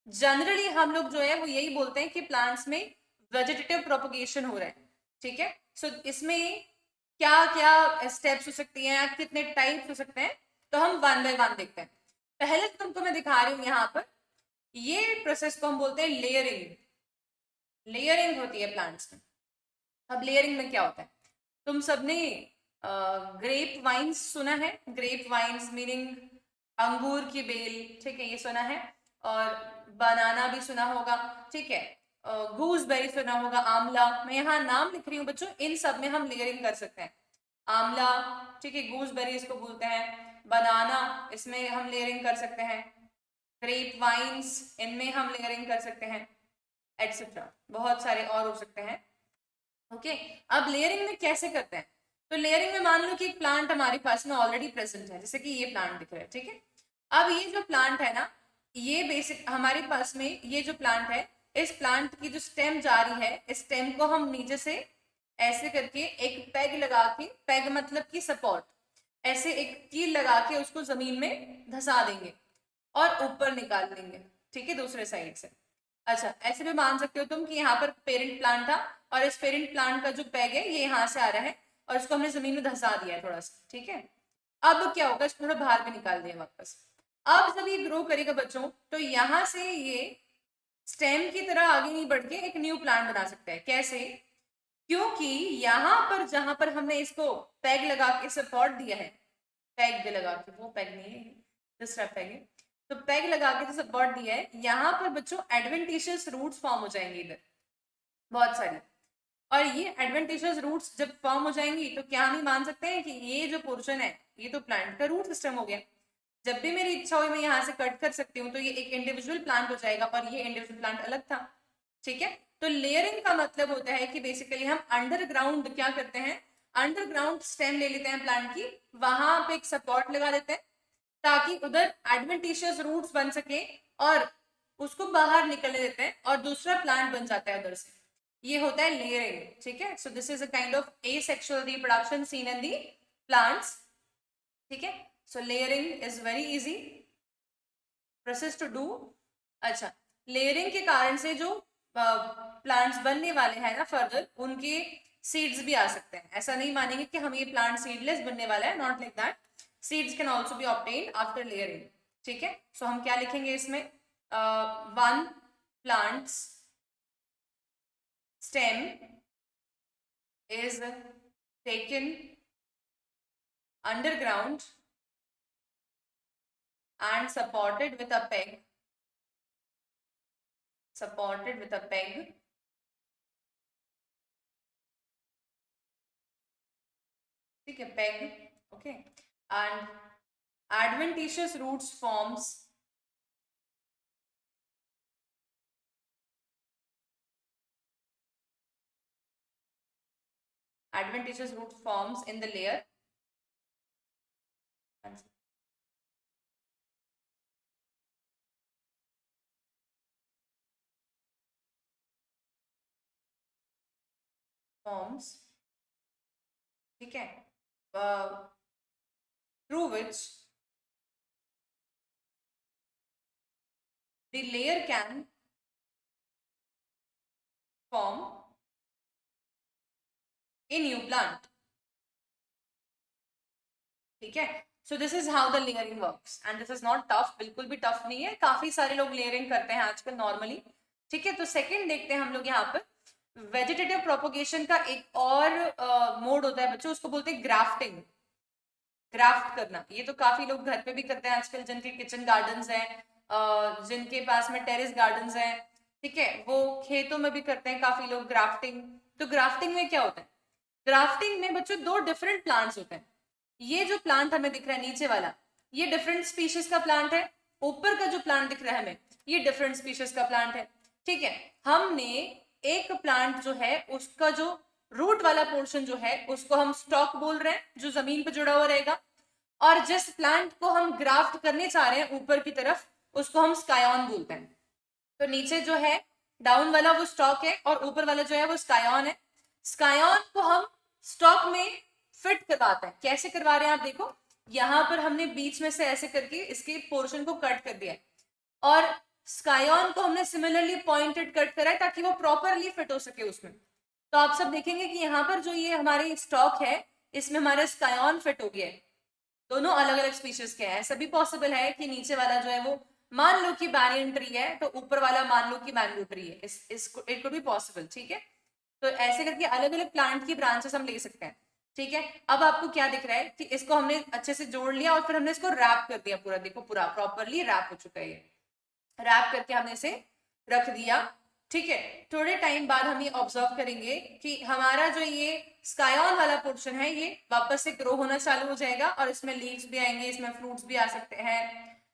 जनरली हम लोग जो है वो यही बोलते हैं कि प्लांट्स में वेजिटेटिव प्रोपोगेशन हो रहा है, ठीक है? सो इसमें क्या क्या स्टेप्स हो सकती हैं, कितने टाइप्स हो सकते हैं, तो हम वन बाय वन देखते हैं। पहले तो तुमको मैं दिखा रही हूँ यहाँ पर, ये प्रोसेस को हम बोलते हैं लेयरिंग। लेयरिंग होती है प्लांट्स में। अब लेयरिंग में क्या होता है, तुम सबने ग्रेप वाइन्स सुना है? ग्रेप वाइन्स मीनिंग अंगूर की बेल, ठीक है? ये सुना है। और बनाना भी सुना होगा, ठीक है? गूसबेरी सुना होगा, आंवला। मैं यहाँ नाम लिख रही हूँ बच्चों, इन सब में हम लेयरिंग कर सकते हैं। आंवला, ठीक है, गूसबेरी इसको बोलते हैं। बनाना, इसमें हम लेयरिंग कर सकते हैं। ग्रेप वाइन्स, इनमें हम लेयरिंग कर सकते हैं, एटसेट्रा। बहुत सारे और हो सकते हैं, ओके? अब लेयरिंग में कैसे करते हैं? तो लेयरिंग में मान लो कि एक प्लांट हमारे पास में ऑलरेडी प्रेजेंट है, जैसे कि ये प्लांट दिख रहा है, ठीक है। अब ये जो प्लांट है ना, ये बेसिक हमारे पास में ये जो प्लांट है, इस प्लांट की जो स्टेम जा रही है, इस स्टेम को हम नीचे से ऐसे करके एक पैग लगा के, पैग मतलब कि सपोर्ट, ऐसे एक कील लगा के उसको जमीन में धंसा देंगे और ऊपर निकाल लेंगे, ठीक है, दूसरे साइड से। अच्छा, ऐसे भी मान सकते हो तुम कि यहाँ पर पेरेंट प्लांट था और इस पेरेंट प्लांट का जो पैग है ये यहाँ से आ रहा है और इसको हमने जमीन में धंसा दिया है थोड़ा सा, ठीक है। अब क्या होगा, इसको थोड़ा बाहर भी निकाल दिया वापस। अब जब ये ग्रो करेगा बच्चों, तो यहाँ से ये स्टेम की तरह आगे नहीं बढ़ के एक न्यू प्लांट बना सकता है। कैसे? क्योंकि यहाँ पर जहां पर हमने इसको पैग लगा के सपोर्ट दिया है, पैग लगा के, वो पैग नहीं है, दूसरा पैग है, तो पैग लगा के जो सपोर्ट दिया है, यहाँ पर बच्चों एडवेंटिशियस रूट्स फॉर्म हो जाएंगे इधर बहुत सारी। और ये एडवेंटिशियस रूट्स जब फॉर्म हो जाएंगी तो क्या हम मान सकते हैं कि ये जो पोर्शन है ये तो प्लांट का रूट सिस्टम हो गया। जब भी मेरी इच्छा हुई मैं यहाँ से कट कर सकती हूँ, तो ये एक इंडिविजुअल प्लांट हो जाएगा और ये इंडिविजुअल प्लांट अलग था, ठीक है। तो लेयरिंग का मतलब होता है कि बेसिकली हम अंडरग्राउंड क्या करते हैं, अंडरग्राउंड स्टेम ले लेते हैं प्लांट की, वहां पे एक सपोर्ट लगा देते हैं ताकि उधर एडवेंटिशियस रूट्स बन सके और उसको बाहर निकलने देते हैं और दूसरा प्लांट बन जाता है उधर से। ये होता है लेयरिंग, ठीक है। So this is a kind of asexual reproduction seen in the plants, ठीक है। So layering is very easy process to do. अच्छा, लेयरिंग के कारण से जो प्लांट्स बनने वाले हैं ना फर्दर, उनके सीड्स भी आ सकते हैं। ऐसा नहीं मानेंगे कि हम ये प्लांट सीडलेस बनने वाला है, not like that, seeds can also be obtained after layering, ठीक है। सो हम क्या लिखेंगे इसमें, one plants stem is taken underground and supported with a peg, supported with a peg, ठीक है, peg, okay, and adventitious roots forms adventitious root forms in the layer forms, ठीक है, through which the layer can form a new plant, ठीक है। So this is how the layering works and this is not tough, बिल्कुल भी टफ नहीं है, काफी सारे लोग लेयरिंग करते हैं आजकल नॉर्मली, ठीक है। तो सेकंड देखते हैं हम लोग यहाँ पर वेजिटेटिव प्रोपोगेशन का एक और मोड होता है बच्चों, उसको बोलते हैं ग्राफ्टिंग, ग्राफ्ट करना। ये तो काफी लोग घर पे भी करते हैं आजकल, जिनके किचन गार्डन्स हैं, जिनके पास में टेरेस गार्डन्स हैं, ठीक है, वो खेतों में भी करते हैं काफी लोग ग्राफ्टिंग। तो ग्राफ्टिंग में क्या होता है, ग्राफ्टिंग में बच्चों दो डिफरेंट प्लांट्स होते हैं। ये जो प्लांट हमें दिख रहा है नीचे वाला, ये डिफरेंट स्पीशीज का प्लांट है। ऊपर का जो प्लांट दिख रहा है हमें, ये डिफरेंट स्पीशीज का प्लांट है, ठीक है। हमने एक प्लांट जो है उसका जो रूट वाला पोर्शन जो है उसको हम स्टॉक बोल रहे हैं, जो जमीन पर जुड़ा हुआ रहेगा, और जिस प्लांट को हम ग्राफ्ट करने चाह रहे हैं ऊपर की तरफ, उसको हम स्कायॉन बोलते हैं। तो नीचे जो है डाउन वाला वो स्टॉक है और ऊपर वाला जो है वो स्कायॉन है। स्कायॉन को हम स्टॉक में फिट करवाते हैं। कैसे करवा रहे हैं आप देखो, यहां पर हमने बीच में से ऐसे करके इसके पोर्शन को कट कर दिया है और स्कायॉन को हमने सिमिलरली पॉइंटेड कट करा है ताकि वो प्रॉपरली फिट हो सके उसमें। तो आप सब देखेंगे कि यहाँ पर जो ये हमारे स्टॉक है इसमें हमारा स्कायॉन फिट हो गया है। दोनों अलग अलग स्पीशीज के हैं। ऐसा भी पॉसिबल है कि नीचे वाला जो है वो मान लो कि बैनियन ट्री है, तो ऊपर वाला मान लो कि मैंगो ट्री है, इसको इट कुड बी पॉसिबल, ठीक है। तो ऐसे करके अलग अलग प्लांट की ब्रांचेस हम ले सकते हैं, ठीक है। अब आपको क्या दिख रहा है कि इसको हमने अच्छे से जोड़ लिया और फिर हमने इसको रैप कर दिया पूरा, देखो पूरा प्रॉपरली रैप हो चुका है, ये रैप करके हमने इसे रख दिया, ठीक है। थोड़े टाइम बाद हम ये ऑब्जर्व करेंगे कि हमारा जो ये स्कायॉन वाला पोर्शन है ये वापस से ग्रो होना चालू हो जाएगा और इसमें लीव्स भी आएंगे, इसमें फ्रूट्स भी आ सकते हैं,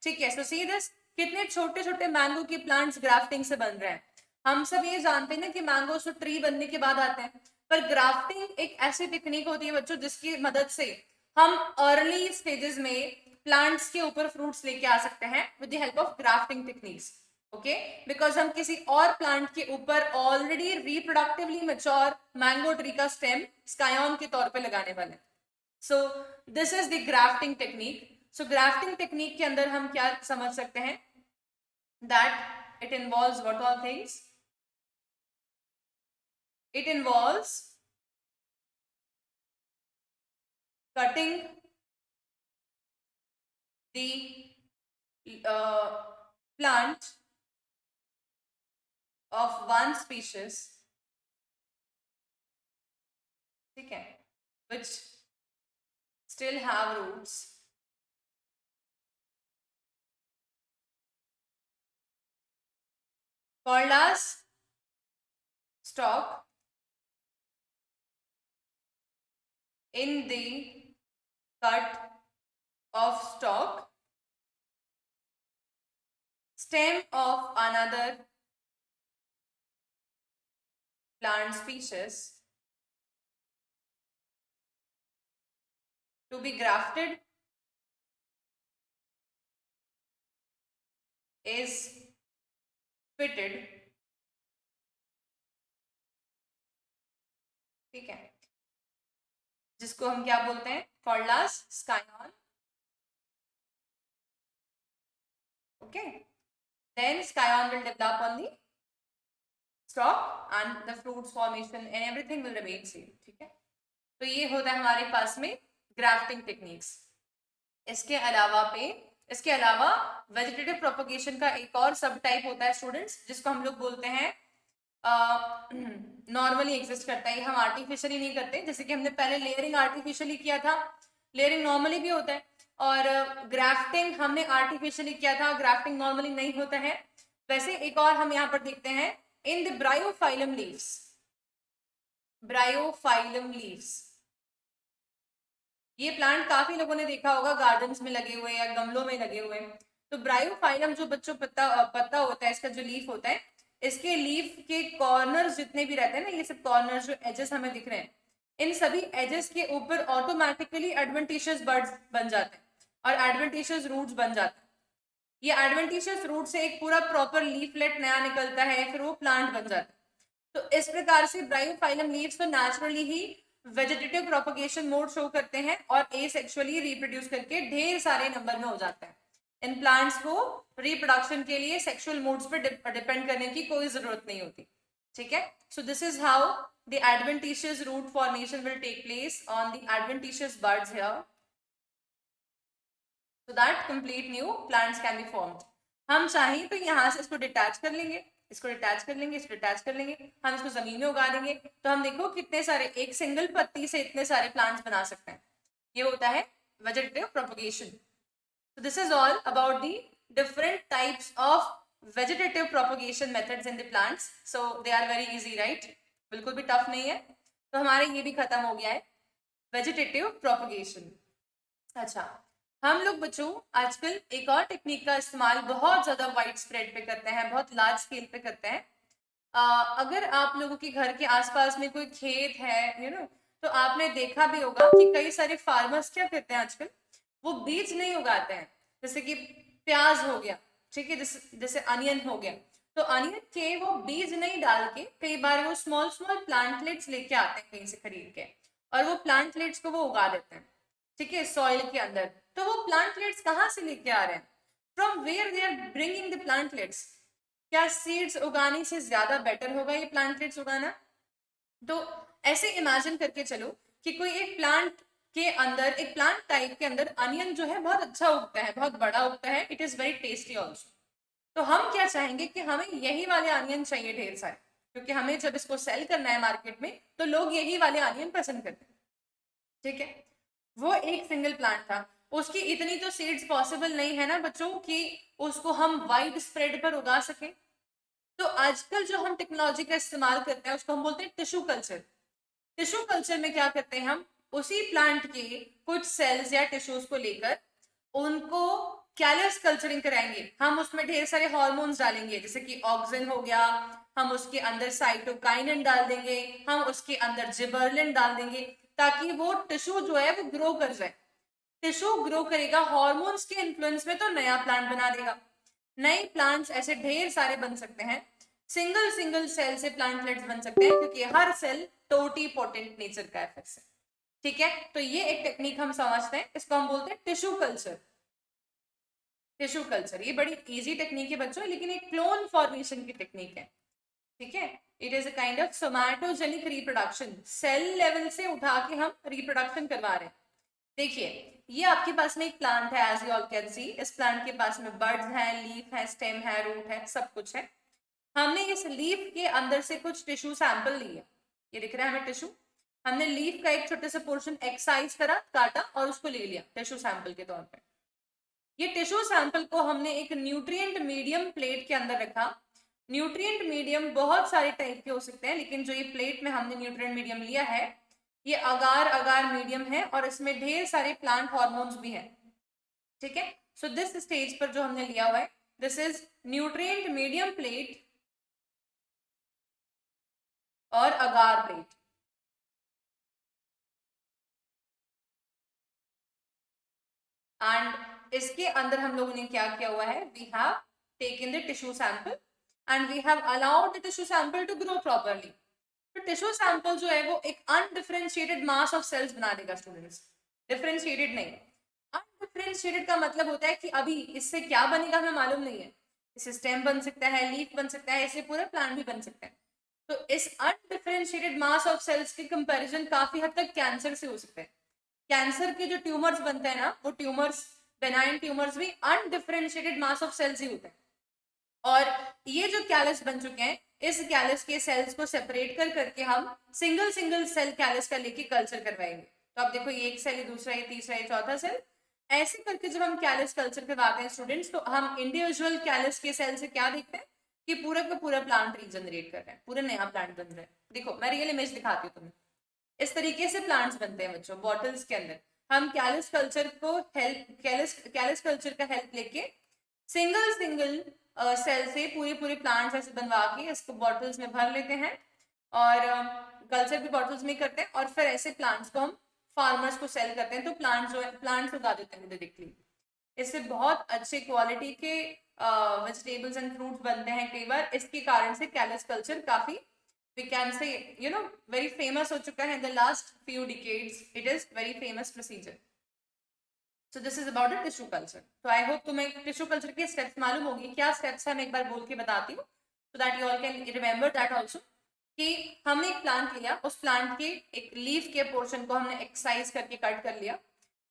ठीक है। सो सी दिस, कितने छोटे छोटे मैंगो के प्लांट्स ग्राफ्टिंग से बन रहे हैं। हम सब ये जानते हैं ना कि मैंगोस तो ट्री बनने के बाद आते हैं, पर ग्राफ्टिंग एक ऐसी टेक्निक होती है बच्चों जिसकी मदद से हम अर्ली स्टेजेस में प्लांट्स के ऊपर फ्रूट्स लेके आ सकते हैं with the help of grafting techniques. Okay, because हम किसी और प्लांट के ऊपर already reproductively mature mango tree का स्टेम स्कायन के तौर पे लगाने वाले हैं। सो this is the grafting technique. So grafting technique के अंदर हम क्या समझ सकते हैं, that it involves what all things, it involves cutting the plant of one species, ठीक है, which still have roots, called as stalk, in the cut of stalk, stem of another plant species to be grafted is fitted, ठीक है, जिसको हम क्या बोलते हैं, called as scion. Okay, then scion will develop on the stalk and the fruits formation and everything will remain same. ठीक है, तो ये होता है हमारे पास में ग्राफ्टिंग टेक्निक्स। इसके अलावा वेजिटेटिव प्रोपगेशन का एक और सब टाइप होता है स्टूडेंट्स, जिसको हम लोग बोलते हैं नॉर्मली एग्जिस्ट करता है, हम आर्टिफिशियली नहीं करते। जैसे कि हमने पहले लेयरिंग आर्टिफिशियली किया था, लेयरिंग नॉर्मली भी होता है, और ग्राफ्टिंग हमने आर्टिफिशियली किया था, ग्राफ्टिंग नॉर्मली नहीं होता है। वैसे एक और हम यहाँ पर देखते हैं in the Bryophyllum leaves, Bryophyllum leaves, ये प्लांट काफी लोगों ने देखा होगा गार्डन्स में लगे हुए या गमलों में लगे हुए। तो ब्रायोफाइलम जो बच्चों पत्ता होता है, इसका जो लीफ होता है, इसके लीफ के कॉर्नर्स जितने भी रहते हैं ना, ये सब कॉर्नर्स जो एजेस हमें दिख रहे हैं, इन सभी एजेस के ऊपर ऑटोमेटिकली एडवेंटिशियस बड्स बन जाते हैं और एडवेंटिशियस रूट्स बन जाते हैं। ये एडवेंटिशियस रूट से एक पूरा प्रॉपर लीफलेट नया निकलता है, फिर वो प्लांट बन जाता है। तो इस प्रकार से ब्रायोफाइलम लीव्स तो नेचुरली ही वेजिटेटिव प्रोपगेशन मोड शो करते हैं और एसेक्सुअली रिप्रोड्यूस करके ढेर सारे नंबर में हो जाते हैं। इन प्लांट्स को रिप्रोडक्शन के लिए सेक्सुअल मोड्स पर डिपेंड करने की कोई जरूरत नहीं होती, ठीक है। So this is how the adventitious root formation will take place on the adventitious buds here, so that complete new plants can be formed। हम चाहें तो यहाँ से इसको डिटैच कर लेंगे, इसको डिटैच कर लेंगे, इसको डिटैच कर लेंगे, हम इसको जमीन में उगा देंगे, तो हम देखो कितने सारे, एक सिंगल पत्ती से इतने सारे प्लांट्स बना सकते हैं। ये होता है vegetative propagation. So this is all about the different types of vegetative propagation methods in the plants. So they are very easy, right? बिल्कुल भी टफ नहीं है। तो हमारे ये भी खत्म हो गया है वेजिटेटिव प्रोपगेशन। अच्छा, हम लोग बच्चों आजकल एक और टेक्निक का इस्तेमाल बहुत ज्यादा वाइड स्प्रेड पे करते हैं, बहुत लार्ज स्केल पे करते हैं। अगर आप लोगों के घर के आसपास में कोई खेत है, तो आपने देखा भी होगा कि कई सारे फार्मर्स क्या करते हैं आजकल, वो बीज नहीं उगाते हैं। जैसे कि प्याज हो गया, ठीक है, जैसे अनियन हो गया, तो अनियन के वो बीज नहीं डाल के कई बार वो स्मॉल स्मॉल प्लांटलेट्स लेके आते हैं कहीं से खरीद के, और वो प्लांटलेट्स को वो उगा देते हैं, ठीक है, सॉइल के अंदर। तो वो प्लांटलेट्स कहाँ से लेके आ रहे हैं, from where they are bringing the plantlets. क्या सीड्स उगाने से ज्यादा बेटर होगा ये प्लांटलेट्स उगाना? तो ऐसे इमेजिन करके चलो कि कोई एक प्लांट के अंदर, एक प्लांट टाइप के अंदर अनियन जो है बहुत अच्छा उगता है, बहुत बड़ा उगता है, it is very tasty also. तो हम क्या चाहेंगे कि हमें यही वाले अनियन चाहिए ढेर सारे, क्योंकि हमें जब इसको सेल करना है मार्केट में तो लोग यही वाले अनियन पसंद करते हैं, ठीक है। वो एक सिंगल प्लांट था, उसकी इतनी तो सीड्स पॉसिबल नहीं है ना बच्चों कि उसको हम वाइड स्प्रेड पर उगा सके। तो आजकल जो हम टेक्नोलॉजी का इस्तेमाल करते हैं उसको हम बोलते हैं टिश्यू कल्चर। टिश्यू कल्चर में क्या करते हैं, हम उसी प्लांट के कुछ सेल्स या टिश्यूज को लेकर उनको कैलस कल्चरिंग कराएंगे, हम उसमें ढेर सारे हार्मोन्स डालेंगे, जैसे कि ऑक्सिन हो गया, हम उसके अंदर साइटोकाइनिन डाल देंगे, हम उसके अंदर जिबर्लिन डाल देंगे, ताकि वो टिश्यू जो है वो ग्रो कर जाए। टिश्यू ग्रो करेगा हार्मोन्स के इन्फ्लुएंस में, तो नया प्लांट बना देगा। नए प्लांट्स ऐसे ढेर सारे बन सकते हैं, सिंगल सिंगल सेल से प्लांटलेट्स बन सकते हैं, क्योंकि हर सेल टोटी पोटेंट नेचर का इफेक्ट है। ठीक है, तो ये एक टेक्निक हम समझते हैं, इसको हम बोलते हैं टिश्यू कल्चर। टिश्यू कल्चर ये बड़ी इजी टेक्निक है बच्चों, लेकिन एक क्लोन फॉर्मेशन की टेक्निक है। ठीक है, it is a kind of somatogenic reproduction, cell level से उठा के हम रिप्रोडक्शन करवा रहे हैं। देखिए, ये आपके पास में एक प्लांट है, as you all can see, इस प्लांट के पास में बर्ड्स हैं, लीफ है, स्टेम है, रूट है, सब कुछ है। हमने इस लीफ के अंदर से कुछ टिश्यू सैंपल लिए, ये दिख रहा है हमें टिश्यू, हमने लीफ का एक छोटे से पोर्शन एक्साइज करा, काटा और उसको ले लिया टिश्यू सैंपल के तौर पे। ये टिश्यू सैंपल को हमने एक न्यूट्रिएंट मीडियम प्लेट के अंदर रखा। न्यूट्रिएंट मीडियम बहुत सारे टाइप के हो सकते हैं, लेकिन जो ये प्लेट में हमने न्यूट्रिएंट मीडियम लिया है, ये अगार अगार मीडियम है और इसमें ढेर सारे प्लांट हार्मोन्स भी हैं। ठीक है, सो दिस स्टेज पर जो हमने लिया हुआ है, this is nutrient medium plate और अगार प्लेट। एंड इसके अंदर हम लोगों ने क्या किया हुआ है, we have taken the tissue sample and we have allowed the tissue sample to grow properly. तो टिश्यू सैंपल जो है वो एक अनडिफरेंशिएटेड मास ऑफ सेल्स बना देगा स्टूडेंट्स, डिफरेंशिएटेड नहीं। अनडिफरेंशिएटेड का मतलब होता है कि अभी इससे क्या बनेगा हमें मालूम नहीं है, इससे स्टेम बन सकता है, लीफ बन सकता है, इससे पूरा प्लांट भी बन सकता है। तो इस अनडिफरेंशिएटेड मास ऑफ सेल्स के कंपैरिजन काफी हद तक कैंसर से हो सकता है। कैंसर के जो ट्यूमर्स बनते हैं ना, वो ट्यूमर्स, बेनाइन ट्यूमर्स भी अनडिफरेंशिएटेड मास ऑफ सेल्स ही होते हैं। और ये जो कैलस बन चुके हैं, इस कैलस के सेल्स को सेपरेट कर करके हम सिंगल सिंगल सेल कैलस का लेके कल्चर करवाएंगे। तो आप देखो, ये एक सेल, ये दूसरा, ये तीसरा, ये चौथा सेल, ऐसे करके जब हम कैलस कल्चर करवाते हैं स्टूडेंट्स, तो हम इंडिविजुअल कैलस के सेल से क्या देखते हैं कि पूरा का पूरा प्लांट रीजनरेट कर रहे हैं, पूरा नया प्लांट बन रहा है। देखो, मैं रियल इमेज दिखाती हूँ तुम्हें। इस तरीके से प्लांट्स बनते हैं बच्चों, बॉटल्स के अंदर। हम कैलस कल्चर को हेल्प, कैलस कल्चर का हेल्प लेके सिंगल सिंगल सेल से पूरे पूरे प्लांट्स ऐसे बनवा के इसको बॉटल्स में भर लेते हैं, और कल्चर भी बॉटल्स में करते हैं, और फिर ऐसे प्लांट्स को हम फार्मर्स को सेल करते हैं, तो प्लांट्स जो है, प्लांट्स उगा देते हैं डायरेक्टली। इससे बहुत अच्छे क्वालिटी के वेजिटेबल्स एंड फ्रूट्स बनते हैं कई बार। इसके कारण से कैलस कल्चर काफी, we can say, you know, very famous हो चुका है in the last few decades. It is very famous procedure. So this is about the tissue culture. तो I hope तुम्हें tissue culture के steps मालूम होगी। क्या steps है मैं एक बार बोल के बताती हूँ, so that you all can remember that also. कि हमने एक प्लांट लिया, उस प्लांट के एक लीफ के पोर्शन को हमने एक्सरसाइज करके कट कर लिया।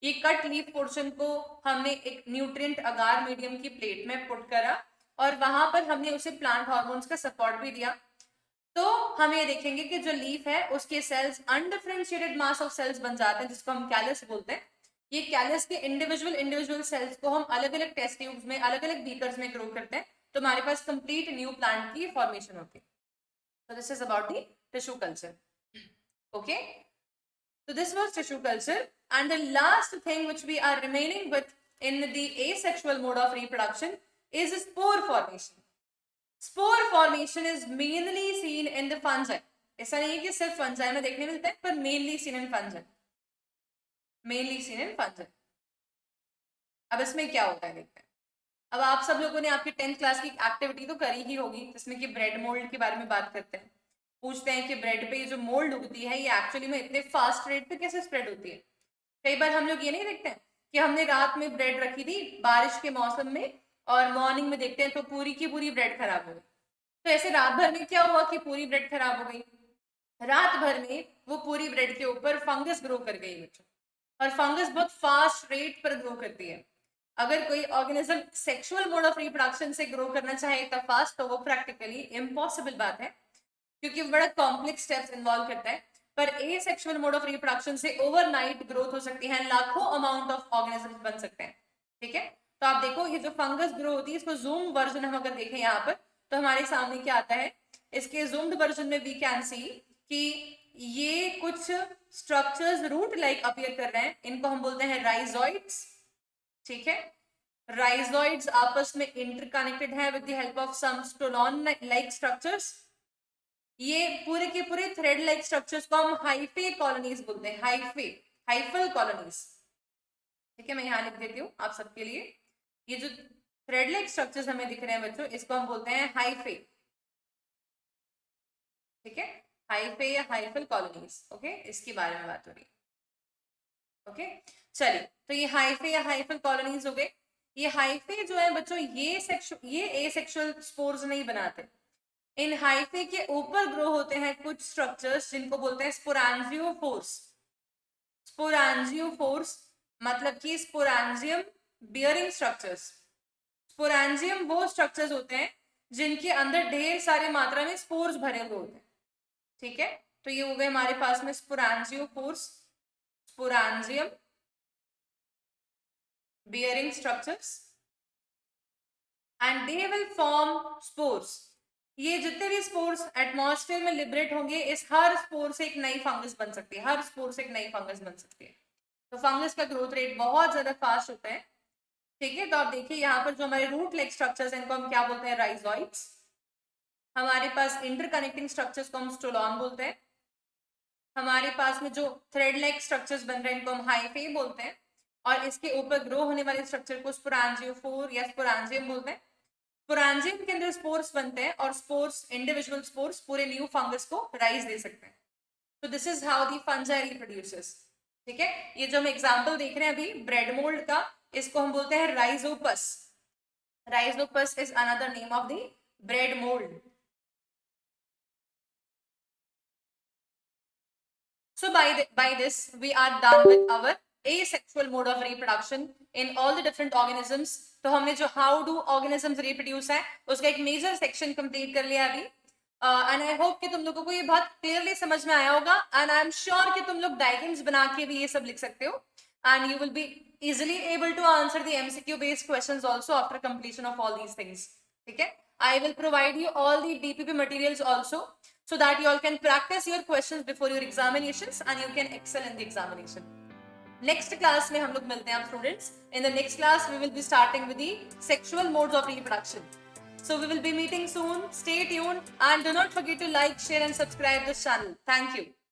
ये कट लीफ पोर्शन को हमने एक न्यूट्रिएंट अगार मीडियम की प्लेट में पुट करा, और वहां पर हमने उसे प्लांट हार्मोन्स का सपोर्ट भी दिया। तो हम ये देखेंगे कि जो लीफ है उसके cells undifferentiated mass of cells बन जाते हैं, जिसको हम कैलस बोलते हैं। ये कैलस के इंडिविजुअल सेल्स को हम अलग अलग टेस्ट ट्यूब्स में, अलग अलग बीकर्स में ग्रो करते हैं, तो हमारे पास कंप्लीट न्यू प्लांट की फॉर्मेशन होती है। So this is about the tissue culture. Okay, so this was tissue culture, and the last thing which we are remaining with in the asexual mode of reproduction is spore formation. Spore formation is mainly seen in the fungi. ऐसा नहीं है कि सिर्फ फंजाई में देखने मिलता है, पर mainly seen in fungi. Mainly seen in fungi. अब इसमें क्या होता है देखते हैं। अब आप सब लोगों ने आपकी 10th क्लास की एक्टिविटी तो करी ही होगी, जिसमें कि ब्रेड मोल्ड के बारे में बात करते हैं। पूछते हैं कि ब्रेड पे जो मोल्ड उगती है, ये एक्चुअली में इतने फास्ट रेट पे कैसे स्प्रेड होती है। कई बार हम लोग ये नहीं देखते हैं कि हमने रात में ब्रेड रखी थी बारिश के मौसम में, और मॉर्निंग में देखते हैं तो पूरी की पूरी ब्रेड खराब हो गई। तो ऐसे रात भर में क्या हुआ कि पूरी ब्रेड खराब हो गई। रात भर में वो पूरी ब्रेड के ऊपर फंगस ग्रो कर गई बच्चों, और फंगस बहुत फास्ट रेट पर ग्रो करती है। अगर कोई organism sexual mode of reproduction से ग्रो करना चाहे इतना फास्ट, तो वो प्रैक्टिकली इम्पॉसिबल बात है, क्योंकि बड़ा कॉम्प्लेक्स स्टेप्स इन्वॉल्व करता है। पर ए सेक्सुअल मोड ऑफ रिप्रोडक्शन से ओवरनाइट ग्रोथ हो सकती है, लाखों अमाउंट ऑफ ऑर्गेनिजम्स बन सकते हैं। ठीक है, तो आप देखो, ये जो फंगस ग्रो होती है, इसको जूम वर्जन हम अगर देखें यहाँ पर, तो हमारे सामने क्या आता है। इसके जूम्ड वर्जन में वी कैन सी कि ये कुछ स्ट्रक्चर्स रूट लाइक अपीयर कर रहे हैं, इनको हम बोलते हैं राइजोइड्स। ठीक है, राइजोइड्स आपस में इंटरकनेक्टेड है with the help of some stolon like structures. ये पूरे के पूरे थ्रेड लाइक स्ट्रक्चर्स को हम हाइफे कॉलोनीज बोलते हैं, हाइफल कॉलोनीज। ठीक है, मैं यहाँ लिख देती हूँ आप सबके लिए। ये जो थ्रेड लाइक स्ट्रक्चर्स हमें दिख रहे हैं बच्चों, इसको हम बोलते हैं हाइफे। ठीक है, हाइफे या हाइफल कॉलोनीज। ओके, इसके बारे में बात हो रही है। ओके, चलिए, तो ये हाइफे या हाइफल कॉलोनीज हो गए। ये हाइफे जो है बच्चों, ये एसेक्सुअल स्पोर्स नहीं बनाते। इन हाइफे के ऊपर ग्रो होते हैं कुछ स्ट्रक्चर्स जिनको बोलते हैं स्पोरांजियोफोर्स। स्पोरांजियोफोर्स मतलब कि स्पोरांजियम बियरिंग स्ट्रक्चर्स। स्पोरांजियम वो स्ट्रक्चर्स होते हैं जिनके अंदर ढेर सारे मात्रा में स्पोर्स भरे हुए होते हैं। ठीक है, तो ये हो गए हमारे पास में sporangiophores, sporangium bearing structures, and they will form spores. ये जितने भी स्पोर्स एटमॉस्फेयर में लिबरेट होंगे, इस हर स्पोर से एक नई फंगस बन सकती है, हर स्पोर से एक नई फंगस बन सकती है। तो फंगस का ग्रोथ रेट बहुत ज्यादा फास्ट होता है। ठीक है, तो आप देखिए यहाँ पर जो हमारे रूट लाइक स्ट्रक्चर्स हैं इनको हम क्या बोलते हैं, राइजोइड्स। हमारे पास इंटरकनेक्टिंग स्ट्रक्चर्स को हम स्टोलॉन बोलते हैं। हमारे पास में जो थ्रेड लाइक स्ट्रक्चर्स बन रहे हैं इनको हम हाइफे बोलते हैं, और इसके ऊपर ग्रो होने वाले स्ट्रक्चर को स्पोरांजियोफोर या स्पोरांजियम बोलते हैं। स्पोरांजियम के अंदर स्पोर्स बनते हैं और स्पोर्स, इंडिविजुअल स्पोर्स पूरे न्यू फंगस को राइज दे सकते हैं। तो this is how the fungi reproduces. ठीक है, ये जो हम एग्जांपल देख रहे हैं अभी ब्रेड मोल्ड का, इसको हम बोलते हैं Rhizopus. Rhizopus is another name of the bread mould. So by this we are done with our asexual mode of reproduction in all the different organisms. तो हमने जो how do organisms reproduce है उसका एक मेजर सेक्शन कंप्लीट कर लिया अभी। एंड आई होप कि तुम लोगों को ये बहुत क्लियरली समझ में आया होगा, एंड आई एम श्योर कि तुम लोग डायग्राम्स बना के भी ये सब लिख सकते हो, and you will be easily able to answer the MCQ based questions also after completion of all these things. ठीक है, I will provide you all the DPP materials also, so that you all can practice your questions before your examinations and you can excel in the examination. Next class में हम लोग मिलते हैं students. In the next class we will be starting with the sexual modes of reproduction. So we will be meeting soon. Stay tuned and do not forget to like, share and subscribe this channel. Thank you.